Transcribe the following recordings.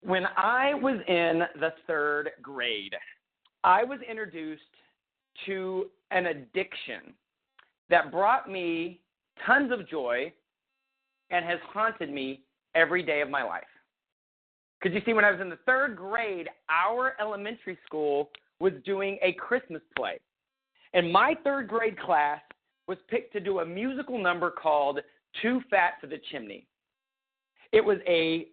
When I was in the third grade, I was introduced to an addiction that brought me tons of joy and has haunted me every day of my life. Because you see, when I was in the third grade, our elementary school was doing a Christmas play. And my third grade class was picked to do a musical number called Too Fat for the Chimney. It was a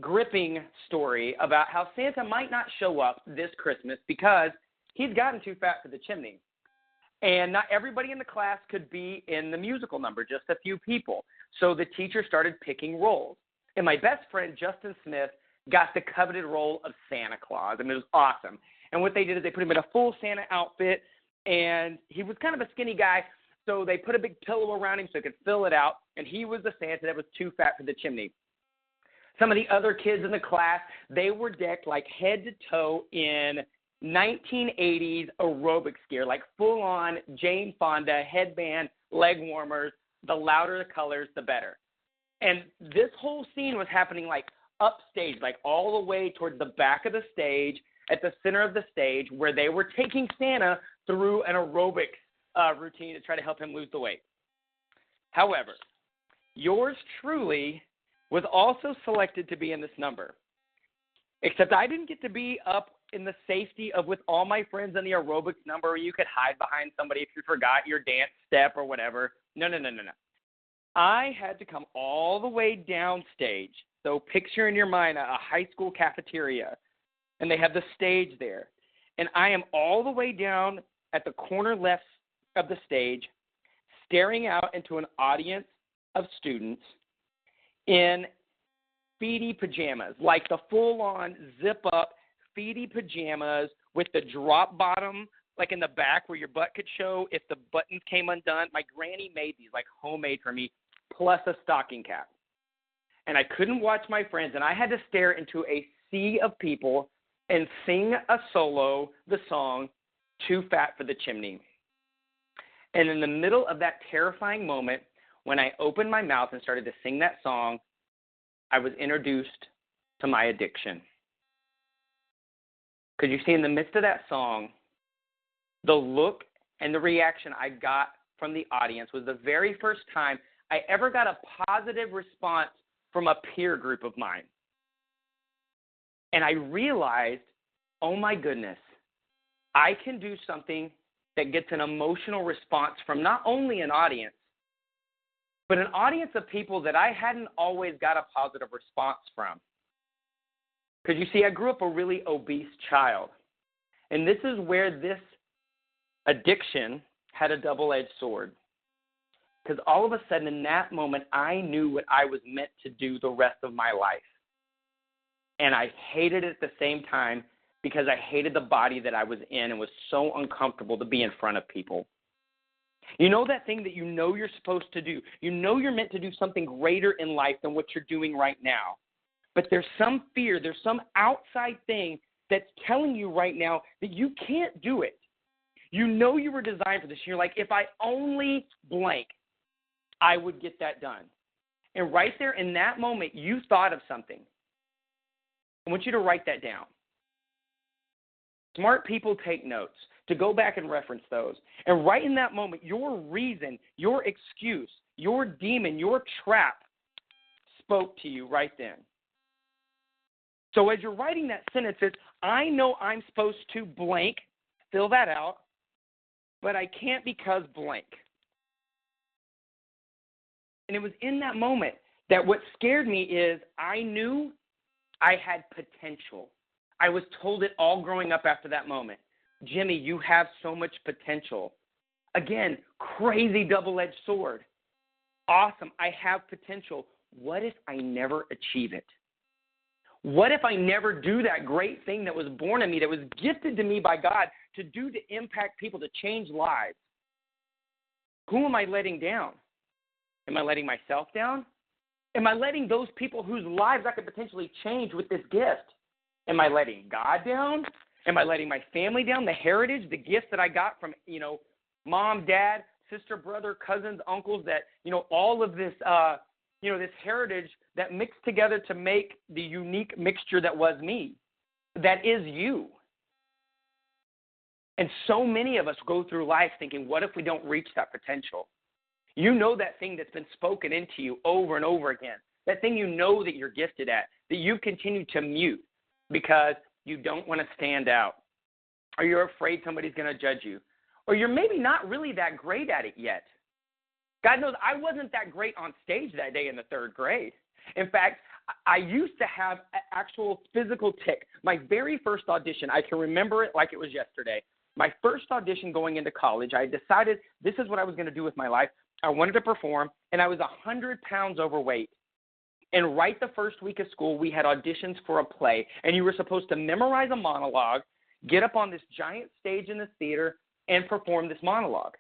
gripping story about how Santa might not show up this Christmas because he's gotten too fat for the chimney. And not everybody in the class could be in the musical number, just a few people. So the teacher started picking roles. And my best friend, Justin Smith, got the coveted role of Santa Claus. I mean, it was awesome. And what they did is they put him in a full Santa outfit, and he was kind of a skinny guy, so they put a big pillow around him so he could fill it out, and he was the Santa that was too fat for the chimney. Some of the other kids in the class, they were decked like head to toe in 1980s aerobics gear, like full-on Jane Fonda, headband, leg warmers. The louder the colors, the better. And this whole scene was happening like upstage, like all the way towards the back of the stage, at the center of the stage, where they were taking Santa through an aerobics routine to try to help him lose the weight. However, yours truly was also selected to be in this number. Except I didn't get to be up in the safety of with all my friends in the aerobics number where you could hide behind somebody if you forgot your dance step or whatever. No. I had to come all the way downstage. So picture in your mind a high school cafeteria, and they have the stage there. And I am all the way down at the corner left of the stage, staring out into an audience of students in feety pajamas, like the full-on zip-up feety pajamas with the drop bottom, like in the back where your butt could show if the buttons came undone. My granny made these, like homemade for me, plus a stocking cap. And I couldn't watch my friends, and I had to stare into a sea of people and sing a solo, the song, Too Fat for the Chimney. And in the middle of that terrifying moment, when I opened my mouth and started to sing that song, I was introduced to my addiction. Because you see, in the midst of that song, the look and the reaction I got from the audience was the very first time I ever got a positive response from a peer group of mine. And I realized, oh my goodness, I can do something that gets an emotional response from not only an audience, but an audience of people that I hadn't always got a positive response from. Because you see, I grew up a really obese child. And this is where this addiction had a double-edged sword. Because all of a sudden, in that moment, I knew what I was meant to do the rest of my life. And I hated it at the same time because I hated the body that I was in and was so uncomfortable to be in front of people. You know that thing that you know you're supposed to do. You know you're meant to do something greater in life than what you're doing right now. But there's some fear, there's some outside thing that's telling you right now that you can't do it. You know you were designed for this. You're like, if I only blank, I would get that done. And right there in that moment, you thought of something. I want you to write that down. Smart people take notes to go back and reference those. And right in that moment, your reason, your excuse, your demon, your trap spoke to you right then. So as you're writing that sentence, it's, I know I'm supposed to blank, fill that out, but I can't because blank. And it was in that moment that what scared me is I knew I had potential. I was told it all growing up after that moment. Jimmy, you have so much potential. Again, crazy double-edged sword. Awesome, I have potential. What if I never achieve it? What if I never do that great thing that was born in me, that was gifted to me by God to do, to impact people, to change lives? Who am I letting down? Am I letting myself down? Am I letting those people whose lives I could potentially change with this gift? Am I letting God down? Am I letting my family down? The heritage, the gifts that I got from, mom, dad, sister, brother, cousins, uncles, that, all of this this heritage that mixed together to make the unique mixture that was me, that is you. And so many of us go through life thinking, what if we don't reach that potential? You know that thing that's been spoken into you over and over again, that thing you know that you're gifted at, that you continue to mute because you don't want to stand out, or you're afraid somebody's going to judge you, or you're maybe not really that great at it yet. God knows I wasn't that great on stage that day in the third grade. In fact, I used to have an actual physical tick. My very first audition, I can remember it like it was yesterday. My first audition going into college, I decided this is what I was going to do with my life. I wanted to perform, and I was 100 pounds overweight. And right the first week of school, we had auditions for a play, and you were supposed to memorize a monologue, get up on this giant stage in the theater, and perform this monologue.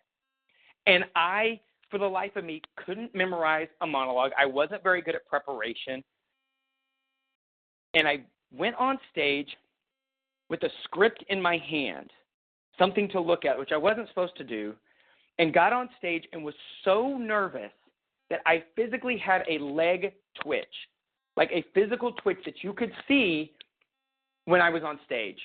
And I, for the life of me, couldn't memorize a monologue. I wasn't very good at preparation. And I went on stage with a script in my hand, something to look at, which I wasn't supposed to do, and got on stage and was so nervous that I physically had a leg twitch, like a physical twitch that you could see when I was on stage.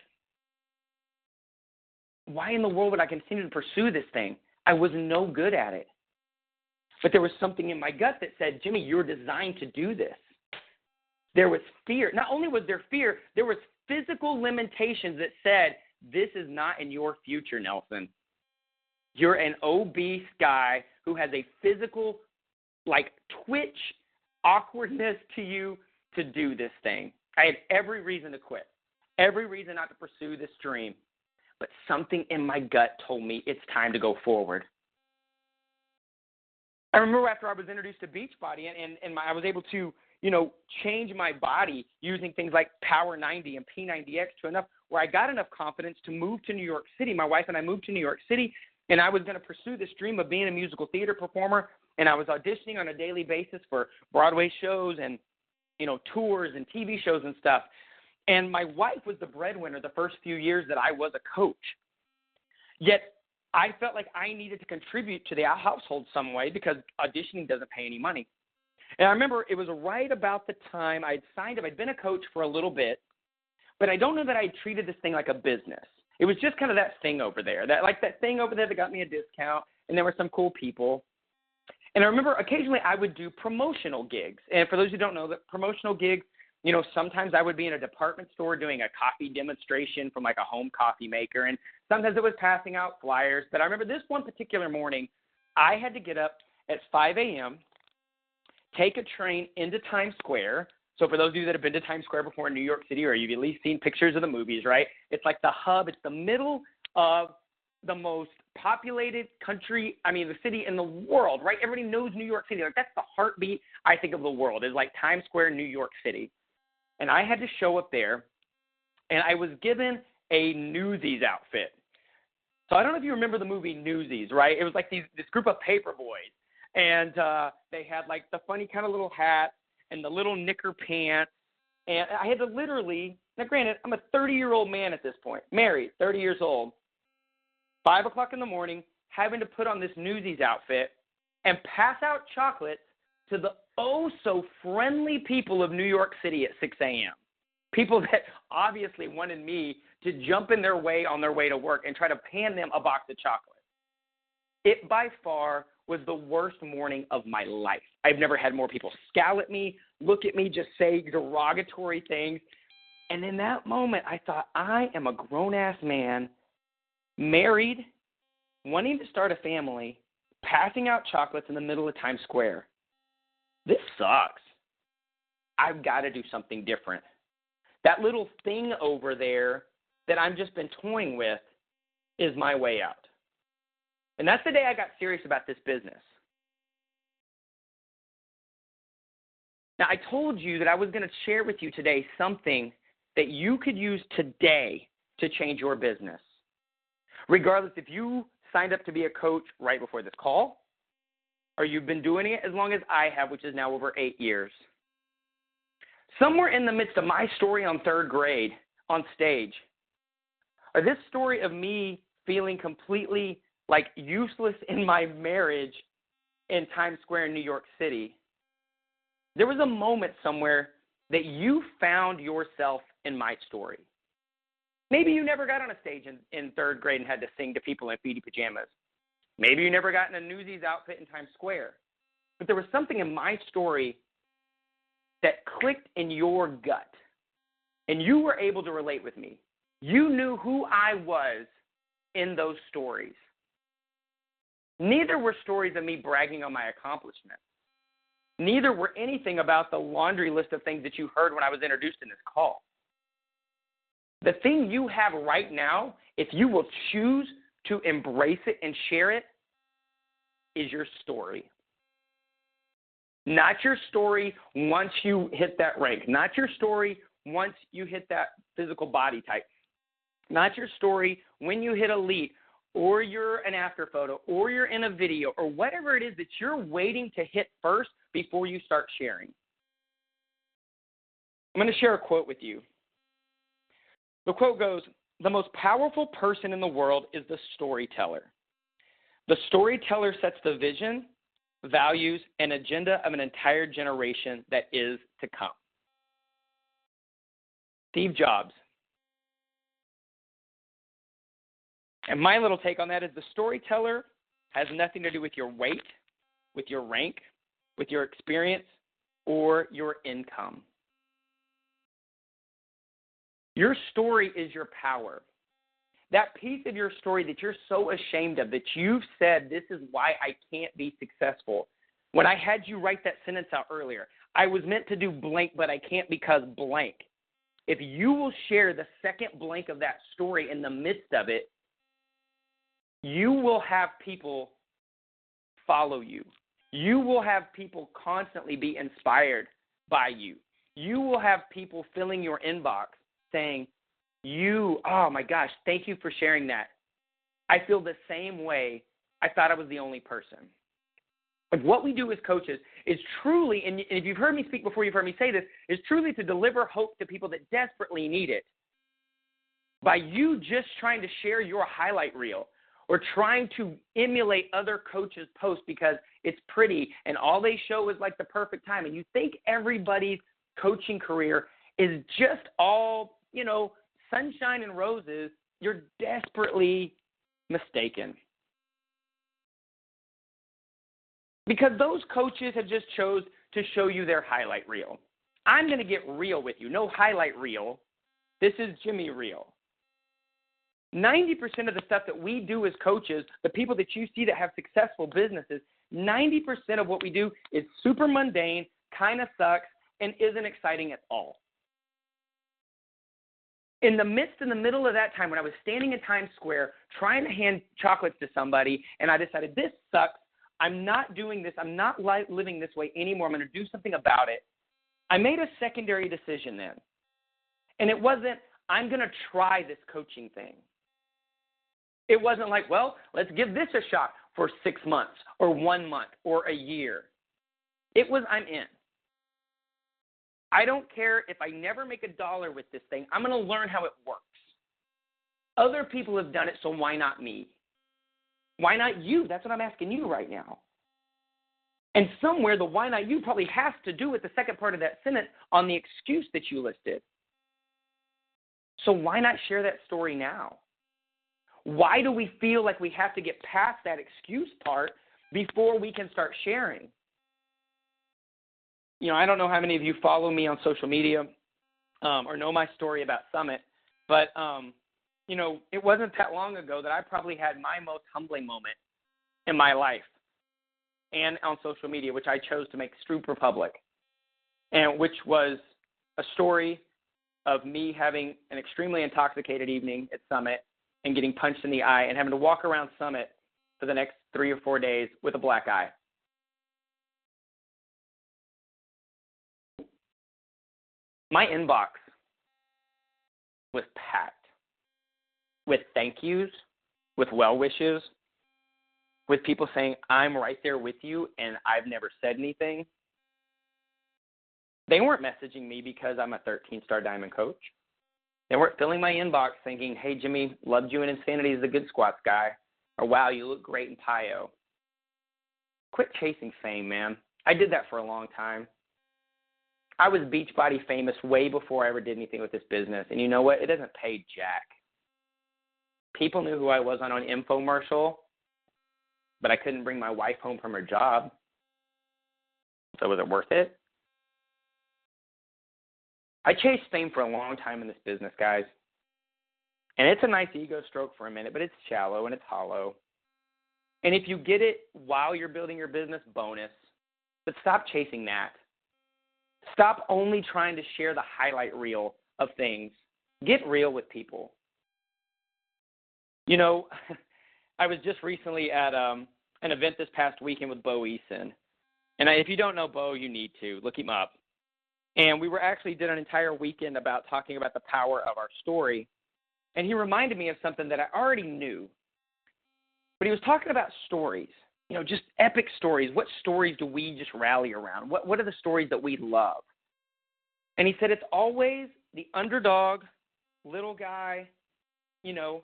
Why in the world would I continue to pursue this thing? I was no good at it. But there was something in my gut that said, Jimmy, you're designed to do this. There was fear. Not only was there fear, there was physical limitations that said, this is not in your future, Nelson. You're an obese guy who has a physical, twitch, awkwardness to you to do this thing. I had every reason to quit, every reason not to pursue this dream. But something in my gut told me it's time to go forward. I remember after I was introduced to Beachbody and I was able to, change my body using things like Power 90 and P90X to enough where I got enough confidence to move to New York City. My wife and I moved to New York City, and I was going to pursue this dream of being a musical theater performer, and I was auditioning on a daily basis for Broadway shows and, tours and TV shows and stuff. And my wife was the breadwinner the first few years that I was a coach. Yet I felt like I needed to contribute to the household some way because auditioning doesn't pay any money. And I remember it was right about the time I'd signed up. I'd been a coach for a little bit, but I don't know that I treated this thing like a business. It was just kind of that thing over there, that thing over there that got me a discount, and there were some cool people. And I remember occasionally I would do promotional gigs. And for those who don't know, that promotional gigs, sometimes I would be in a department store doing a coffee demonstration from a home coffee maker, and sometimes it was passing out flyers. But I remember this one particular morning, I had to get up at 5 a.m., take a train into Times Square. So for those of you that have been to Times Square before in New York City, or you've at least seen pictures of the movies, right? It's like the hub. It's the middle of the most populated the city in the world, right? Everybody knows New York City. That's the heartbeat, I think, of the world, is Times Square, New York City. And I had to show up there, and I was given a Newsies outfit. So I don't know if you remember the movie Newsies, right? It was this group of paper boys, and they had the funny kind of little hat and the little knicker pants, and I had to literally, now granted, I'm a 30-year-old man at this point, married, 30 years old, 5 o'clock in the morning, having to put on this Newsies outfit and pass out chocolates to the oh-so-friendly people of New York City at 6 a.m. People that obviously wanted me to jump in their way on their way to work and try to hand them a box of chocolate. It by far was the worst morning of my life. I've never had more people scowl at me, look at me, just say derogatory things. And in that moment, I thought, I am a grown-ass man, married, wanting to start a family, passing out chocolates in the middle of Times Square. This sucks. I've got to do something different. That little thing over there that I've just been toying with is my way out. And that's the day I got serious about this business. Now, I told you that I was going to share with you today something that you could use today to change your business. Regardless if you signed up to be a coach right before this call, or you've been doing it as long as I have, which is now over 8 years. Somewhere in the midst of my story on third grade on stage, or this story of me feeling completely useless in my marriage in Times Square in New York City, There was a moment somewhere that you found yourself in my story. Maybe you never got on a stage in third grade and had to sing to people in feety pajamas. Maybe you never got in a Newsies outfit in Times Square. But there was something in my story that clicked in your gut, and you were able to relate with me. You knew who I was in those stories. Neither were stories of me bragging on my accomplishments. Neither were anything about the laundry list of things that you heard when I was introduced in this call. The thing you have right now, if you will choose to embrace it and share it, is your story. Not your story once you hit that rank. Not your story once you hit that physical body type. Not your story when you hit elite, or you're an after photo, or you're in a video, or whatever it is that you're waiting to hit first before you start sharing. I'm going to share a quote with you. The quote goes, "The most powerful person in the world is the storyteller. The storyteller sets the vision, values, and agenda of an entire generation that is to come." Steve Jobs. And my little take on that is the storyteller has nothing to do with your weight, with your rank, with your experience, or your income. Your story is your power. That piece of your story that you're so ashamed of, that you've said, this is why I can't be successful. When I had you write that sentence out earlier, I was meant to do blank, but I can't because blank. If you will share the second blank of that story in the midst of it, you will have people follow you. You will have people constantly be inspired by you. You will have people filling your inbox saying, oh my gosh, thank you for sharing that. I feel the same way. I thought I was the only person. Like, what we do as coaches is truly, and if you've heard me speak before, you've heard me say this, is truly to deliver hope to people that desperately need it. By you just trying to share your highlight reel, or trying to emulate other coaches' posts because it's pretty and all they show is like the perfect time, and you think everybody's coaching career is just all, sunshine and roses, you're desperately mistaken. Because those coaches have just chose to show you their highlight reel. I'm going to get real with you. No highlight reel. This is Jimmy real. 90% of the stuff that we do as coaches, the people that you see that have successful businesses, 90% of what we do is super mundane, kind of sucks, and isn't exciting at all. In the middle of that time, when I was standing in Times Square trying to hand chocolates to somebody, and I decided, this sucks, I'm not doing this, I'm not living this way anymore, I'm going to do something about it, I made a secondary decision then. And it wasn't, I'm going to try this coaching thing. It wasn't like, well, let's give this a shot for 6 months or 1 month or a year. It was, I'm in. I don't care if I never make $1 with this thing. I'm going to learn how it works. Other people have done it, so why not me? Why not you? That's what I'm asking you right now. And somewhere the why not you probably has to do with the second part of that sentence on the excuse that you listed. So why not share that story now? Why do we feel like we have to get past that excuse part before we can start sharing? I don't know how many of you follow me on social media or know my story about Summit, but, it wasn't that long ago that I probably had my most humbling moment in my life and on social media, which I chose to make super public, and which was a story of me having an extremely intoxicated evening at Summit and getting punched in the eye and having to walk around Summit for the next 3 or 4 days with a black eye. My inbox was packed with thank yous, with well wishes, with people saying, I'm right there with you and I've never said anything. They weren't messaging me because I'm a 13-star diamond coach. They weren't filling my inbox thinking, hey, Jimmy, loved you in Insanity as a good squats guy, or wow, you look great in PiYO. Quit chasing fame, man. I did that for a long time. I was Beachbody famous way before I ever did anything with this business. And you know what? It doesn't pay jack. People knew who I was on an infomercial, but I couldn't bring my wife home from her job. So was it worth it? I chased fame for a long time in this business, guys. And it's a nice ego stroke for a minute, but it's shallow and it's hollow. And if you get it while you're building your business, bonus. But stop chasing that. Stop only trying to share the highlight reel of things. Get real with people. You know, I was just recently at an event this past weekend with Bo Eason. And if you don't know Bo, you need to. Look him up. And we did an entire weekend about talking about the power of our story. And he reminded me of something that I already knew. But he was talking about stories, you know, just epic stories. What stories do we just rally around? What are the stories that we love? And he said it's always the underdog, little guy, you know,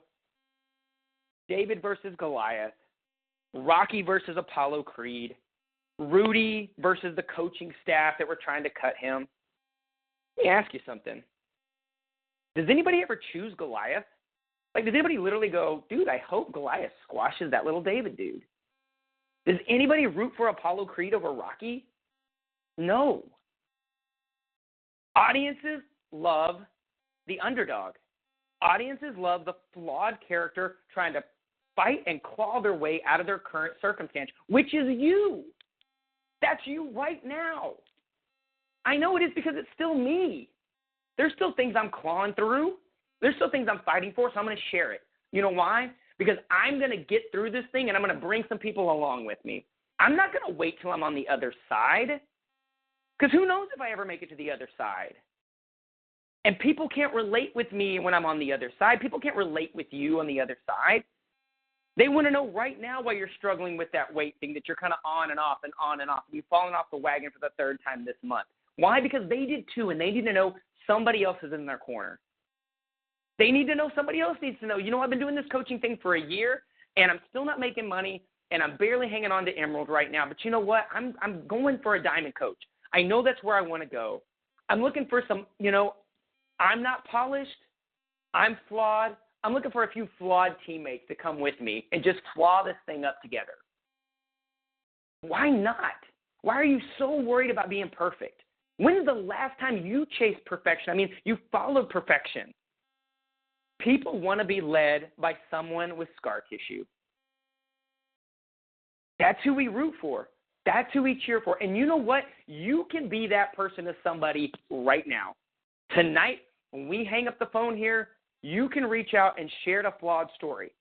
David versus Goliath, Rocky versus Apollo Creed, Rudy versus the coaching staff that were trying to cut him. Let me ask you something. Does anybody ever choose Goliath? Like, does anybody literally go, dude, I hope Goliath squashes that little David dude? Does anybody root for Apollo Creed over Rocky? No. Audiences love the underdog. Audiences love the flawed character trying to fight and claw their way out of their current circumstance, which is you. That's you right now. I know it is because it's still me. There's still things I'm clawing through. There's still things I'm fighting for, so I'm going to share it. You know why? Because I'm going to get through this thing, and I'm going to bring some people along with me. I'm not going to wait till I'm on the other side, because who knows if I ever make it to the other side. And people can't relate with me when I'm on the other side. People can't relate with you on the other side. They want to know right now why you're struggling with that weight thing, that you're kind of on and off and on and off. You've fallen off the wagon for the third time this month. Why? Because they did too, and they need to know somebody else is in their corner. They need to know somebody else needs to know. You know, I've been doing this coaching thing for a year, and I'm still not making money, and I'm barely hanging on to Emerald right now. But you know what? I'm going for a diamond coach. I know that's where I want to go. I'm looking for some, you know, I'm not polished. I'm flawed. I'm looking for a few flawed teammates to come with me and just flaw this thing up together. Why not? Why are you so worried about being perfect? When's the last time you chased perfection? I mean, you followed perfection. People want to be led by someone with scar tissue. That's who we root for. That's who we cheer for. And you know what? You can be that person to somebody right now. Tonight, when we hang up the phone here, you can reach out and share the flawed story.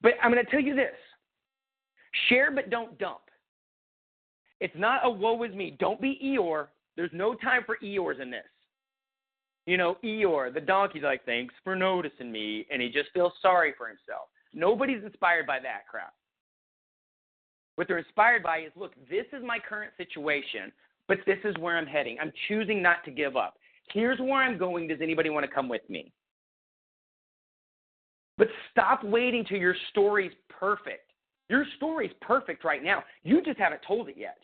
But I'm going to tell you this. Share but don't dump. It's not a woe is me. Don't be Eeyore. There's no time for Eeyores in this. You know, Eeyore, the donkey's like, thanks for noticing me, and he just feels sorry for himself. Nobody's inspired by that crap. What they're inspired by is, look, this is my current situation, but this is where I'm heading. I'm choosing not to give up. Here's where I'm going. Does anybody want to come with me? But stop waiting till your story's perfect. Your story's perfect right now. You just haven't told it yet.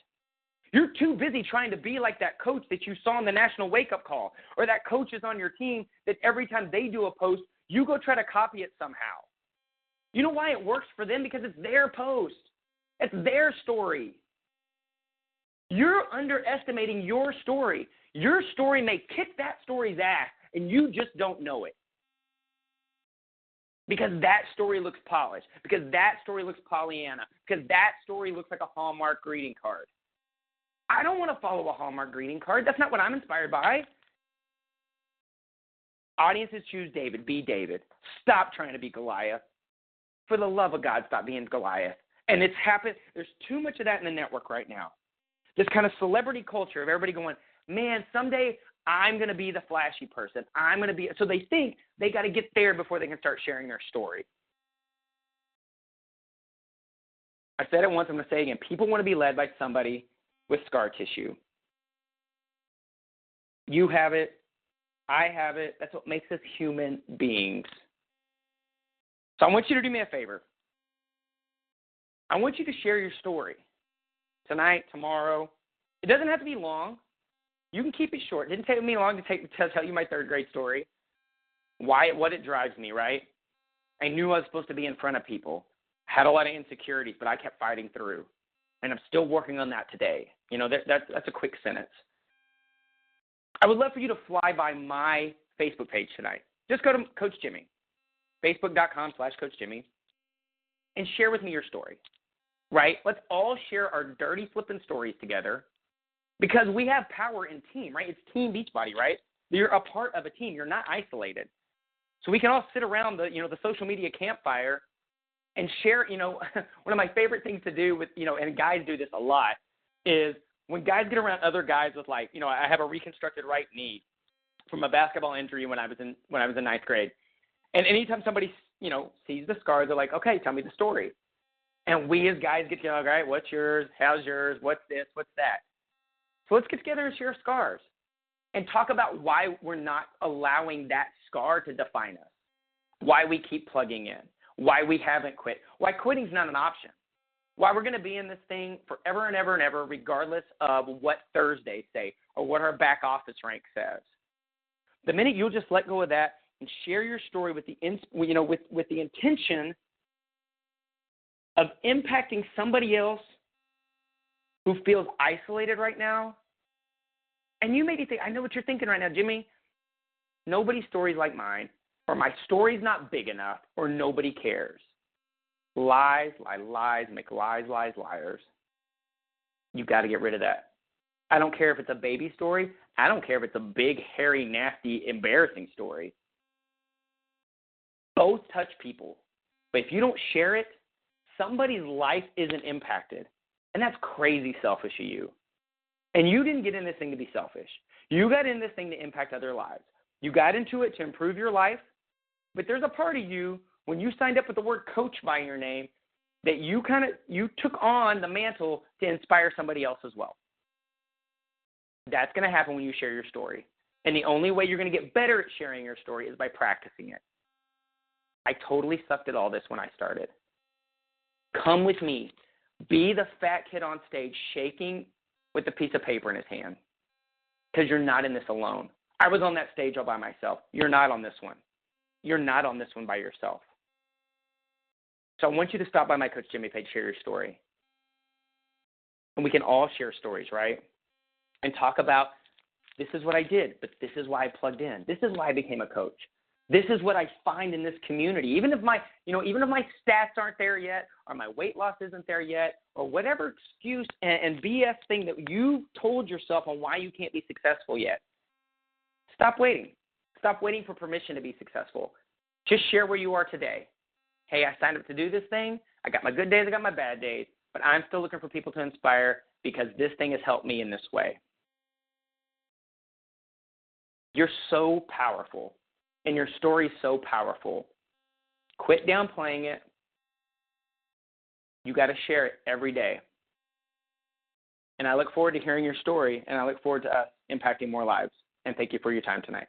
You're too busy trying to be like that coach that you saw in the national wake-up call, or that coach is on your team that every time they do a post, you go try to copy it somehow. You know why it works for them? Because it's their post. It's their story. You're underestimating your story. Your story may kick that story's ass, and you just don't know it. Because that story looks polished. Because that story looks Pollyanna. Because that story looks like a Hallmark greeting card. I don't want to follow a Hallmark greeting card. That's not what I'm inspired by. Audiences choose David. Be David. Stop trying to be Goliath. For the love of God, stop being Goliath. And it's happened. There's too much of that in the network right now. This kind of celebrity culture of everybody going, man, someday I'm going to be the flashy person. I'm going to be. So they think they got to get there before they can start sharing their story. I said it once. I'm going to say it again. People want to be led by somebody with scar tissue. You have it. I have it. That's what makes us human beings. So I want you to do me a favor. I want you to share your story tonight, tomorrow. It doesn't have to be long. You can keep it short. It didn't take me long to tell you my third grade story. What it drives me, right? I knew I was supposed to be in front of people. Had a lot of insecurities, but I kept fighting through. And I'm still working on that today. That's a quick sentence. I would love for you to fly by my Facebook page tonight. Just go to Coach Jimmy, facebook.com/Coach Jimmy, and share with me your story, right? Let's all share our dirty flipping stories together because we have power in team, right? It's Team Beachbody, right? You're a part of a team. You're not isolated. So we can all sit around the social media campfire and share, one of my favorite things to do with, and guys do this a lot, is when guys get around other guys with I have a reconstructed right knee from a basketball injury when I was in ninth grade. And anytime somebody, sees the scars, they're like, okay, tell me the story. And we as guys get all right, what's yours? How's yours? What's this? What's that? So let's get together and share scars and talk about why we're not allowing that scar to define us, why we keep plugging in, why we haven't quit, why quitting's not an option, why we're going to be in this thing forever and ever and ever, regardless of what Thursdays say or what our back office rank says. The minute you'll just let go of that and share your story with the intention of impacting somebody else who feels isolated right now, and you maybe think, I know what you're thinking right now, Jimmy. Nobody's story's like mine, or my story's not big enough, or nobody cares. Lies, make liars. You've got to get rid of that. I don't care if it's a baby story. I don't care if it's a big, hairy, nasty, embarrassing story. Both touch people. But if you don't share it, somebody's life isn't impacted. And that's crazy selfish of you. And you didn't get in this thing to be selfish. You got in this thing to impact other lives. You got into it to improve your life. But there's a part of you, when you signed up with the word coach by your name, that you took on the mantle to inspire somebody else as well. That's going to happen when you share your story. And the only way you're going to get better at sharing your story is by practicing it. I totally sucked at all this when I started. Come with me. Be the fat kid on stage shaking with a piece of paper in his hand, because you're not in this alone. I was on that stage all by myself. You're not on this one. You're not on this one by yourself. So I want you to stop by my Coach Jimmy page, share your story. And we can all share stories, right? And talk about, this is what I did, but this is why I plugged in. This is why I became a coach. This is what I find in this community. Even if my stats aren't there yet, or my weight loss isn't there yet, or whatever excuse and BS thing that you told yourself on why you can't be successful yet, stop waiting. Stop waiting for permission to be successful. Just share where you are today. Hey, I signed up to do this thing. I got my good days, I got my bad days, but I'm still looking for people to inspire because this thing has helped me in this way. You're so powerful, and your story's so powerful. Quit downplaying it. You got to share it every day. And I look forward to hearing your story, and I look forward to us impacting more lives. And thank you for your time tonight.